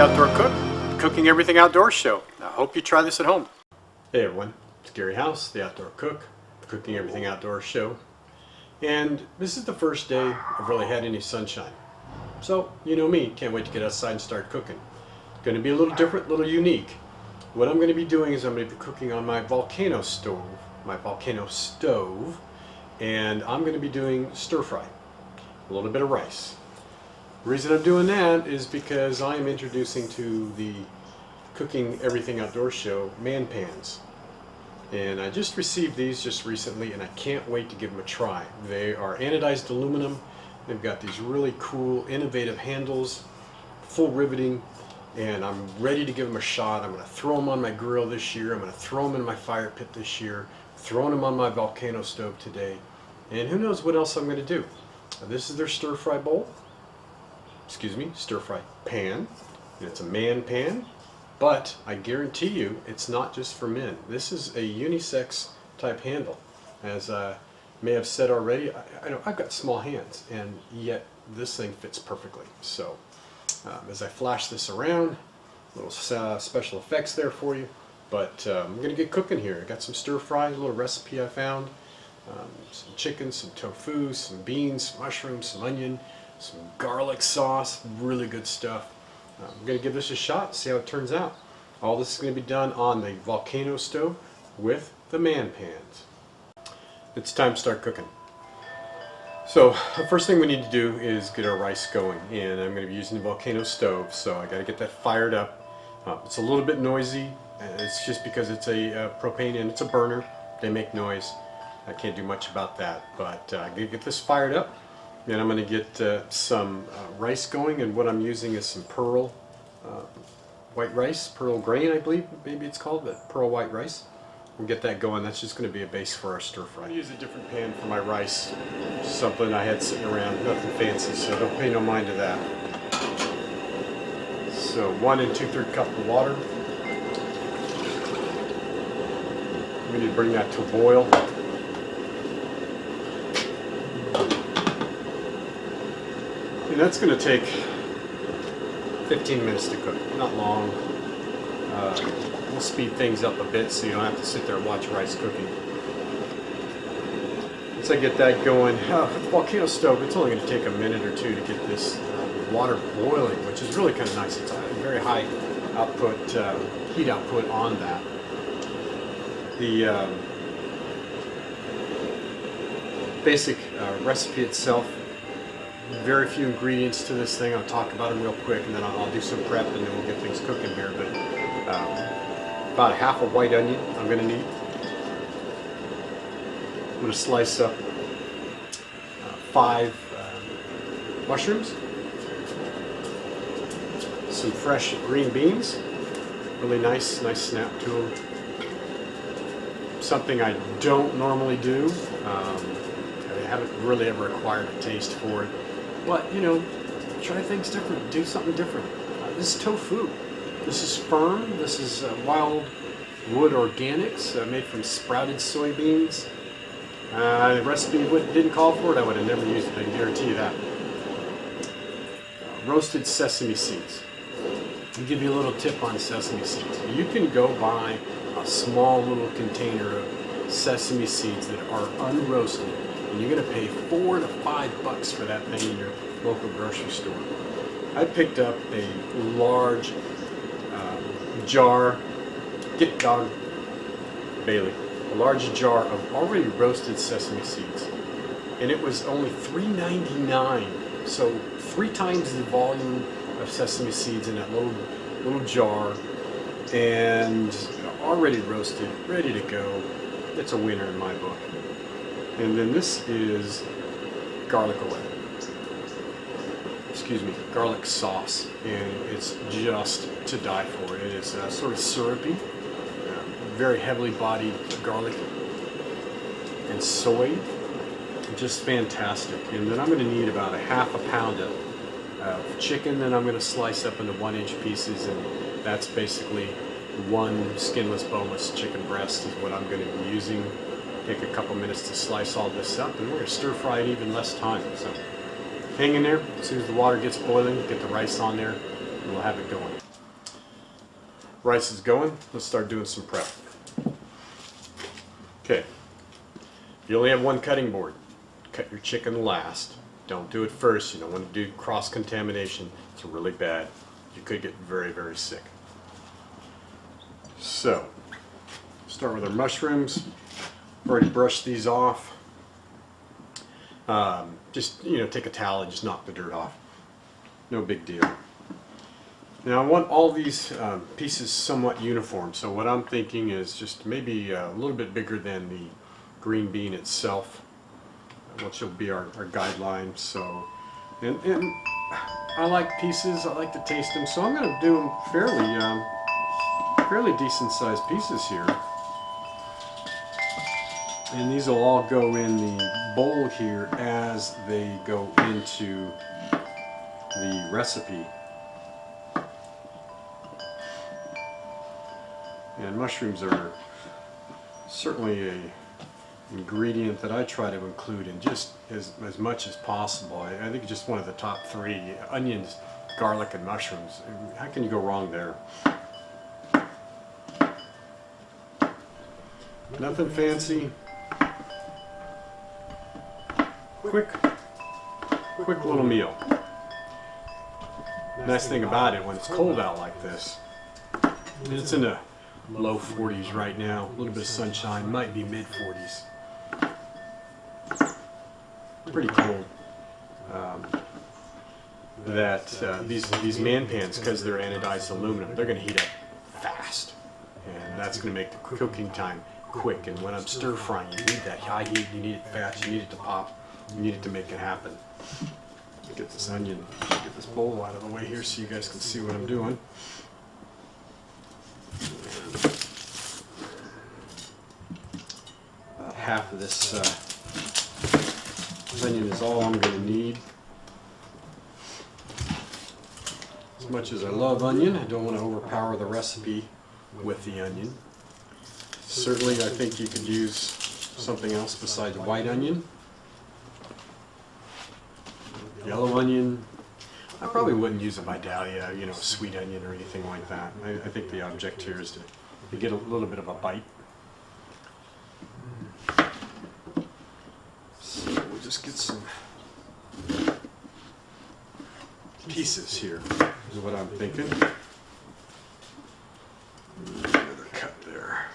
Outdoor Cook, Cooking Everything Outdoors show. I hope you try this at home. Hey everyone, it's Gary House, the Outdoor Cook, Cooking Everything Outdoors show. And this is the first day I've really had any sunshine. So, you know me, can't wait to get outside and start cooking. It's going to be a little different, a little unique. What I'm going to be doing is I'm going to be cooking on my Volcano stove, and I'm going to be doing stir fry, a little bit of rice. The reason I'm doing that is because I am introducing to the Cooking Everything Outdoors show man pans. And I just received these just recently and I can't wait to give them a try. They are anodized aluminum. They've got these really cool, innovative handles, full riveting, and I'm ready to give them a shot. I'm going to throw them on my grill this year. I'm going to throw them in my fire pit this year, throwing them on my Volcano stove today. And who knows what else I'm going to do. This is their stir fry bowl. Stir fry pan. And it's a man pan, but I guarantee you it's not just for men. This is a unisex type handle. As I may have said already, I know I've got small hands, and yet this thing fits perfectly. So as I flash this around, little special effects there for you, but I'm going to get cooking here. I got some stir fry, a little recipe I found, some chicken, some tofu, some beans, mushrooms, some onion, some garlic sauce, really good stuff. I'm going to give this a shot, see how it turns out. All this is going to be done on the Volcano stove with the man pans. It's time to start cooking. So the first thing we need to do is get our rice going, and I'm going to be using the Volcano stove, so I got to get that fired up. It's a little bit noisy. It's just because it's a propane and it's a burner. They make noise. I can't do much about that, but I'm going to get this fired up. And I'm going to get some rice going, and what I'm using is some pearl white rice, pearl grain I believe maybe it's called, but pearl white rice. We'll get that going. That's just going to be a base for our stir fry. I use a different pan for my rice, something I had sitting around, nothing fancy, so don't pay no mind to that. So 1 2/3 cup of water. We need to bring that to a boil. And that's going to take 15 minutes to cook, not long. We'll speed things up a bit so you don't have to sit there and watch rice cooking. Once I get that going, with the Volcano stove, it's only going to take a minute or two to get this water boiling, which is really kind of nice. It's a very high output, heat output on that. The basic recipe itself, very few ingredients to this thing. I'll talk about them real quick, and then I'll do some prep, and then we'll get things cooking here. But about a half a white onion I'm going to need. I'm going to slice up 5 mushrooms, some fresh green beans, really nice snap to them. Something I don't normally do. I haven't really ever acquired a taste for it. But, you know, try things different, do something different. This is tofu. This is firm. This is wild wood organics made from sprouted soybeans. The recipe didn't call for it. I would have never used it, I can guarantee you that. Roasted sesame seeds. I'll give you a little tip on sesame seeds. You can go buy a small little container of sesame seeds that are unroasted, and you're going to pay $4 to $5 for that thing in your local grocery store. I picked up a large jar, get dog Bailey, a large jar of already roasted sesame seeds, and it was only $3.99, so 3 times the volume of sesame seeds in that little jar, and already roasted, ready to go. It's a winner in my book. And then this is garlic oil. Garlic sauce, and it's just to die for. It is sort of syrupy, very heavily bodied garlic and soy, just fantastic. And then I'm going to need about a half a pound of chicken that I'm going to slice up into 1-inch pieces, and that's basically 1 skinless, boneless chicken breast is what I'm going to be using. Take a couple minutes to slice all this up, and we're going to stir fry it even less time. So hang in there. As soon as the water gets boiling, get the rice on there, and we'll have it going. rice is going, let's start doing some prep. Okay, you only have one cutting board. Cut your chicken last. Don't do it first. You don't want to do cross-contamination. It's really bad. You could get very, very sick. So, start with our mushrooms. Already brushed these off. Just, take a towel and just knock the dirt off. No big deal. Now I want all these pieces somewhat uniform, so what I'm thinking is just maybe a little bit bigger than the green bean itself, which will be our guideline. So, and I like pieces, I like to taste them, so I'm going to do them fairly decent sized pieces here. And these will all go in the bowl here as they go into the recipe. And mushrooms are certainly a ingredient that I try to include in just as much as possible. I think it's just one of the top three: onions, garlic, and mushrooms. How can you go wrong there? Nothing fancy. Quick little meal. Nice thing about it, when it's cold out like this, and it's in the low 40s right now, a little bit of sunshine, might be mid 40s. Pretty cold. These man pans, because they're anodized aluminum, they're going to heat up fast, and that's going to make the cooking time quick. And when I'm stir frying, you need that high heat, you need it fast, you need it to pop, you need it to make it happen. Get this onion, get this bowl out of the way here so you guys can see what I'm doing. About half of this onion is all I'm going to need. As much as I love onion, I don't want to overpower the recipe with the onion. Certainly I think you could use something else besides white onion. Yellow onion, I probably wouldn't use a Vidalia, sweet onion or anything like that. I think the object here is to get a little bit of a bite. So we'll just get some pieces here, is what I'm thinking. Another cut there.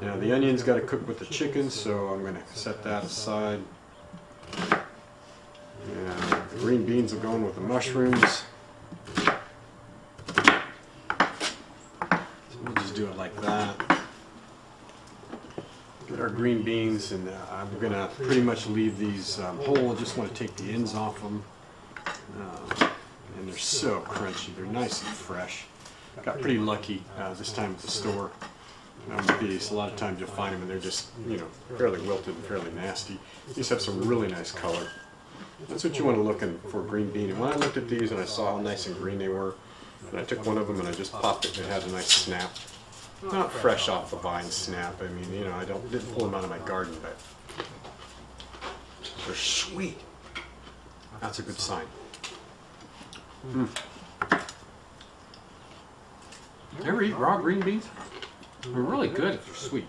Now the onion's got to cook with the chicken, so I'm going to set that aside. Yeah, the green beans will go in with the mushrooms. So we'll just do it like that. Get our green beans, and I'm going to pretty much leave these whole. I just want to take the ends off them. And they're so crunchy. They're nice and fresh. Got pretty lucky this time at the store. With these, a lot of times you'll find them and they're just, fairly wilted and fairly nasty. These have some really nice color. That's what you want to look for green bean. And when I looked at these and I saw how nice and green they were, and I took one of them and I just popped it and it had a nice snap. Not fresh off the vine snap. I mean, I didn't pull them out of my garden, but they're sweet. That's a good sign. You ever eat raw green beans? They're really good if they're sweet.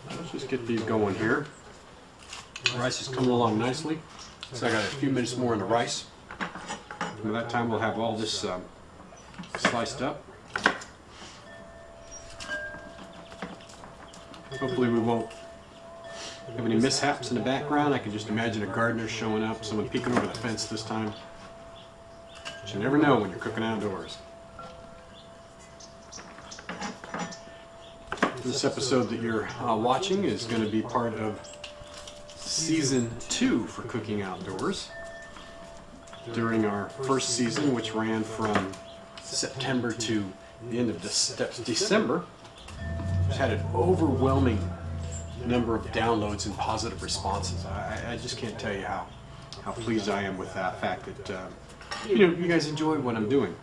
Let's just get these going here. The rice is coming along nicely. So I got a few minutes more in the rice. And by that time we'll have all this sliced up. Hopefully we won't have any mishaps in the background. I can just imagine a gardener showing up, someone peeking over the fence this time. But you never know when you're cooking outdoors. This episode that you're watching is going to be part of Season 2 for Cooking Outdoors. During our first season, which ran from September to the end of December, we've had an overwhelming number of downloads and positive responses. I just can't tell you how pleased I am with that fact that you guys enjoy what I'm doing.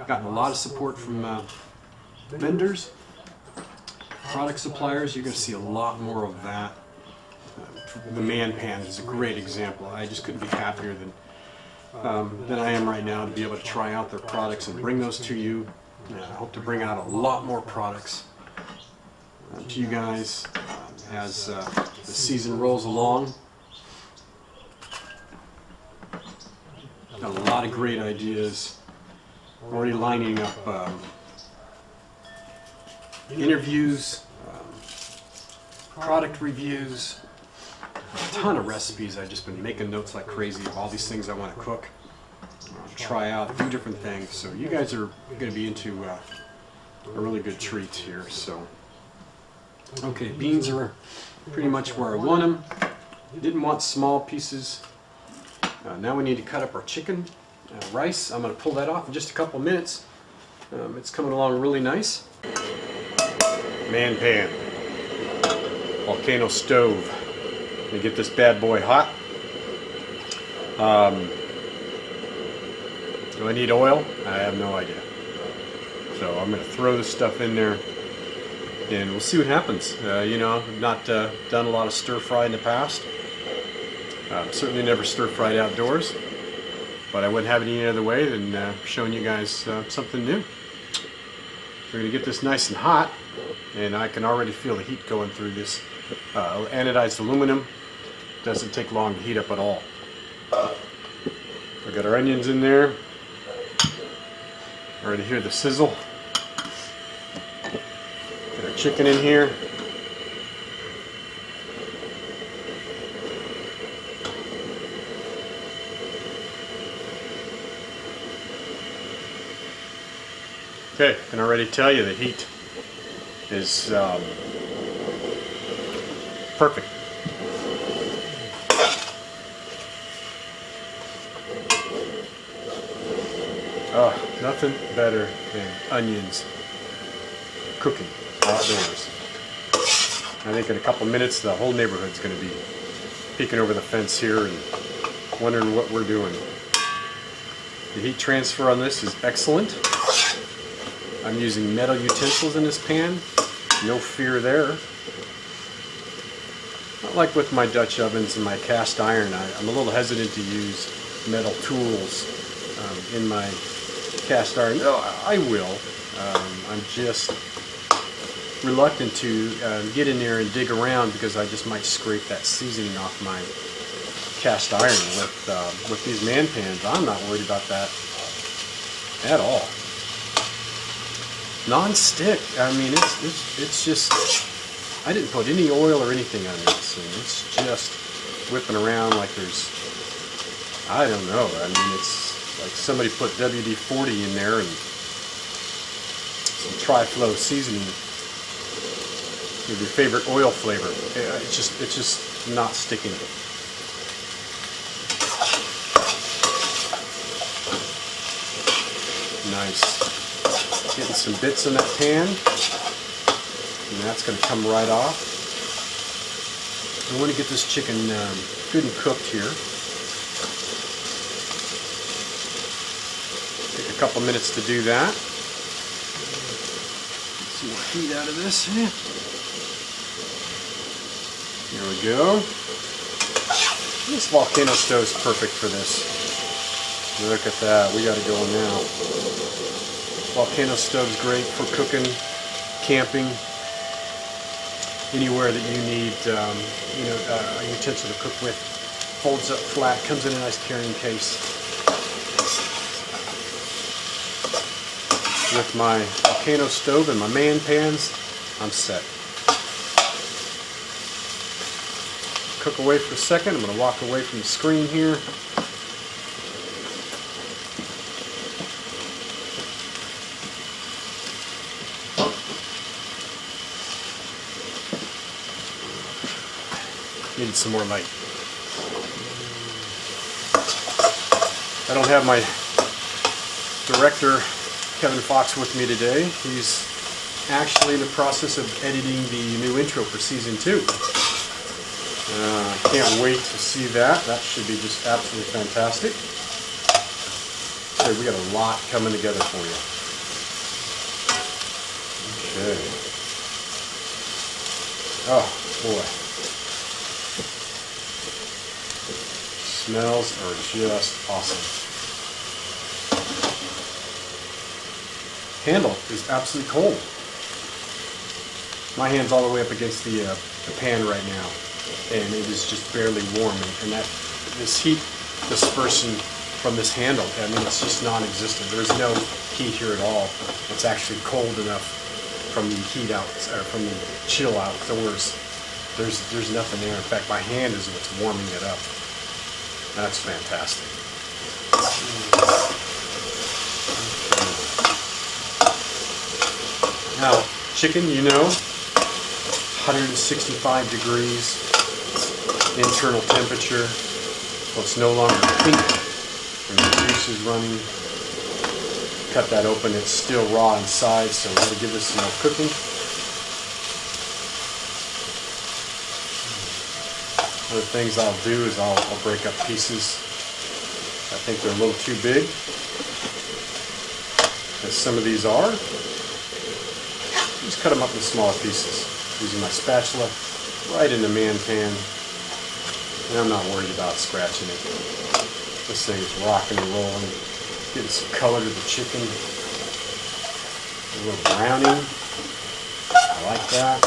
I've gotten a lot of support from vendors, product suppliers. You're going to see a lot more of that. The man pan is a great example. I just couldn't be happier than than I am right now to be able to try out their products and bring those to you. I hope to bring out a lot more products to you guys as the season rolls along. Got a lot of great ideas. Already lining up interviews, product reviews, a ton of recipes. I've just been making notes like crazy of all these things I want to cook, try out, do different things. So you guys are going to be into a really good treat here. So, okay, beans are pretty much where I want them. Didn't want small pieces. Now we need to cut up our chicken. Rice, I'm going to pull that off in just a couple minutes. It's coming along really nice. Man pan. Volcano stove. Let me get this bad boy hot. Do I need oil? I have no idea. So I'm going to throw this stuff in there and we'll see what happens. You know, I've not done a lot of stir fry in the past. Certainly never stir fried outdoors. But I wouldn't have it any other way than showing you guys something new. We're going to get this nice and hot, and I can already feel the heat going through this anodized aluminum. Doesn't take long to heat up at all. We got our onions in there. Already hear the sizzle. Get our chicken in here. Okay, I can already tell you the heat is perfect. Oh, nothing better than onions cooking outdoors. I think in a couple minutes the whole neighborhood's going to be peeking over the fence here and wondering what we're doing. The heat transfer on this is excellent. I'm using metal utensils in this pan, no fear there. Not like with my Dutch ovens and my cast iron, I'm a little hesitant to use metal tools in my cast iron. No, I will. I'm just reluctant to get in there and dig around because I just might scrape that seasoning off my cast iron. With these man pans, I'm not worried about that at all. Non-stick. I mean, it's just. I didn't put any oil or anything on this, and it's just whipping around like there's. I don't know. I mean, it's like somebody put WD-40 in there and some tri-flow seasoning with your favorite oil flavor. It's just not sticking. Nice. Getting some bits in that pan, and that's going to come right off. I want to get this chicken good and cooked here. Take a couple minutes to do that. Some more heat out of this. Here we go. This Volcano stove is perfect for this. Look at that. We got it going now. Volcano stove's great for cooking, camping, anywhere that you need, a utensil to cook with. Folds up flat, comes in a nice carrying case. With my Volcano stove and my man pans, I'm set. Cook away for a second. I'm going to walk away from the screen here. Needed some more light. I don't have my director, Kevin Fox, with me today. He's actually in the process of editing the new intro for season 2. Can't wait to see that. That should be just absolutely fantastic. Okay, we got a lot coming together for you. Okay. Oh boy. smells are just awesome. Handle is absolutely cold. My hand's all the way up against the pan right now, and it is just barely warm. And that this heat dispersion from this handle, I mean, it's just non-existent. There's no heat here at all. It's actually cold enough from the heat out, or from the chill outdoors. There's nothing there. In fact, my hand is what's warming it up. That's fantastic. Now, chicken, you know, 165 degrees internal temperature. So it's no longer pink when the juice is running. Cut that open, it's still raw inside, so we're going to give this some more cooking. Other things I'll do is I'll break up pieces. I think they're a little too big, as some of these are. Just cut them up in smaller pieces using my spatula right in the man pan. And I'm not worried about scratching it. This thing is rocking and rolling. Getting some color to the chicken. A little browning. I like that.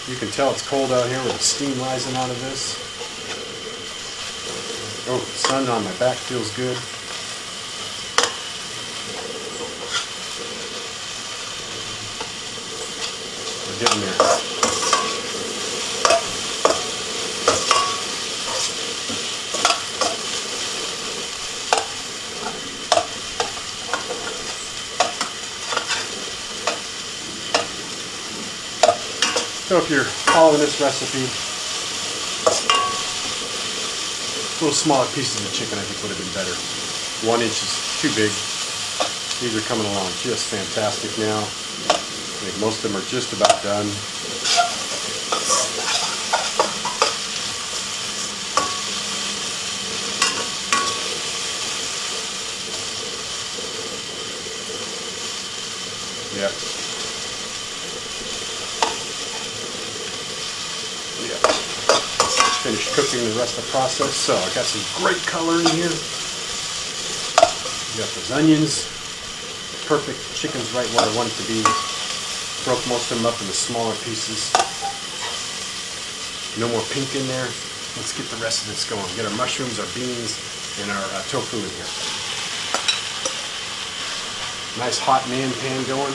You can tell it's cold out here with the steam rising out of this. Oh, the sun on my back feels good. We're getting there. So if you're following this recipe, little smaller pieces of chicken I think would have been better. 1 inch is too big. These are coming along just fantastic now. I think most of them are just about done. Yep. Finished cooking the rest of the process, so I got some great color in here. You got those onions, perfect. Chicken's right where I want it to be. Broke most of them up into smaller pieces. No more pink in there. Let's get the rest of this going. Get our mushrooms, our beans, and our tofu in here. Nice hot man pan going.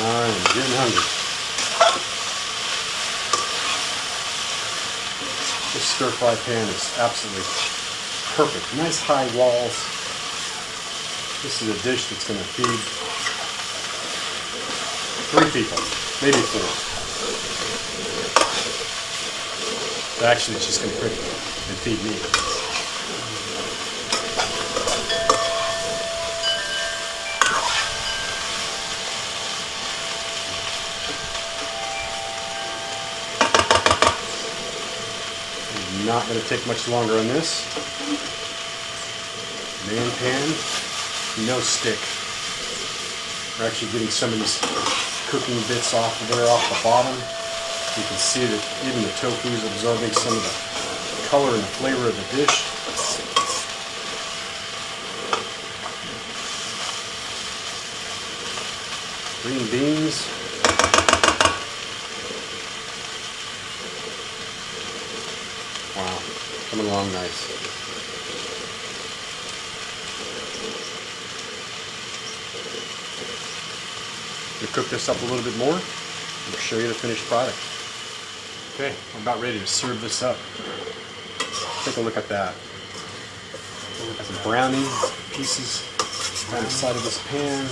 I'm getting hungry. This stir fry pan is absolutely perfect. Nice high walls. This is a dish that's going to feed 3 people, maybe 4. Actually, it's just going to cook and feed me. Not going to take much longer on this. Man pan, no stick. We're actually getting some of these cooking bits off of there, off the bottom. You can see that even the tofu is absorbing some of the color and the flavor of the dish. Green beans. Wow, coming along nice. To cook this up a little bit more, I'll show you the finished product. Okay, I'm about ready to serve this up. Take a look at that. Got some brownie pieces down the side of this pan.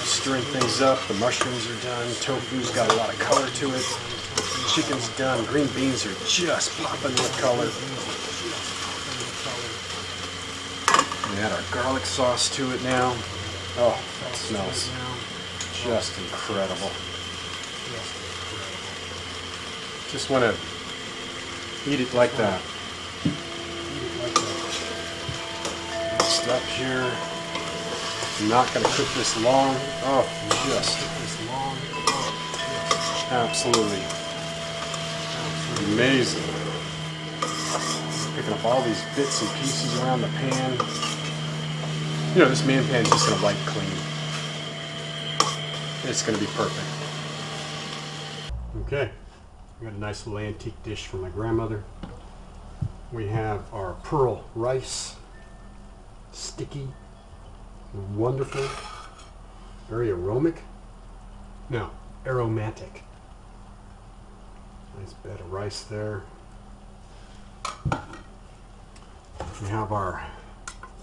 Stirring things up. The mushrooms are done. Tofu's got a lot of color to it. Chicken's done. Green beans are just popping with color. We add our garlic sauce to it now. Oh, that smells just incredible. Just want to Eat it like that. Next up here. I'm not going to cook this long. Oh, just absolutely amazing. Picking up all these bits and pieces around the pan. You know, this man pan is just going to wipe clean. It's going to be perfect. Okay, I got a nice little antique dish from my grandmother. We have our pearl rice, sticky, wonderful, very aromatic. No, aromatic. Nice bed of rice there. We have our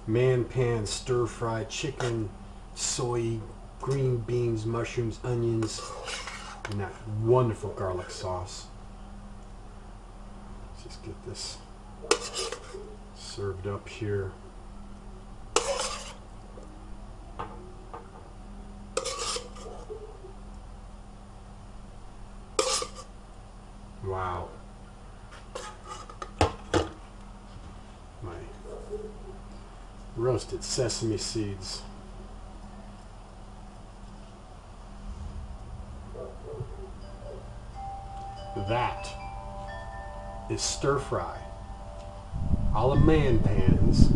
man pan stir fried chicken, soy, green beans, mushrooms, onions, and that wonderful garlic sauce. Let's just get this served up here. Wow. My roasted sesame seeds. That is stir fry a la man pans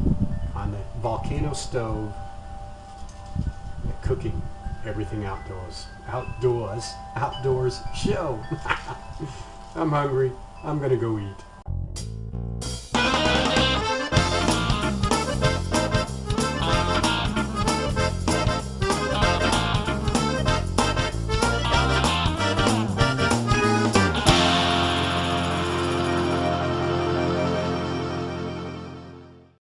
on the Volcano stove, cooking everything outdoors show. I'm hungry. I'm gonna go eat.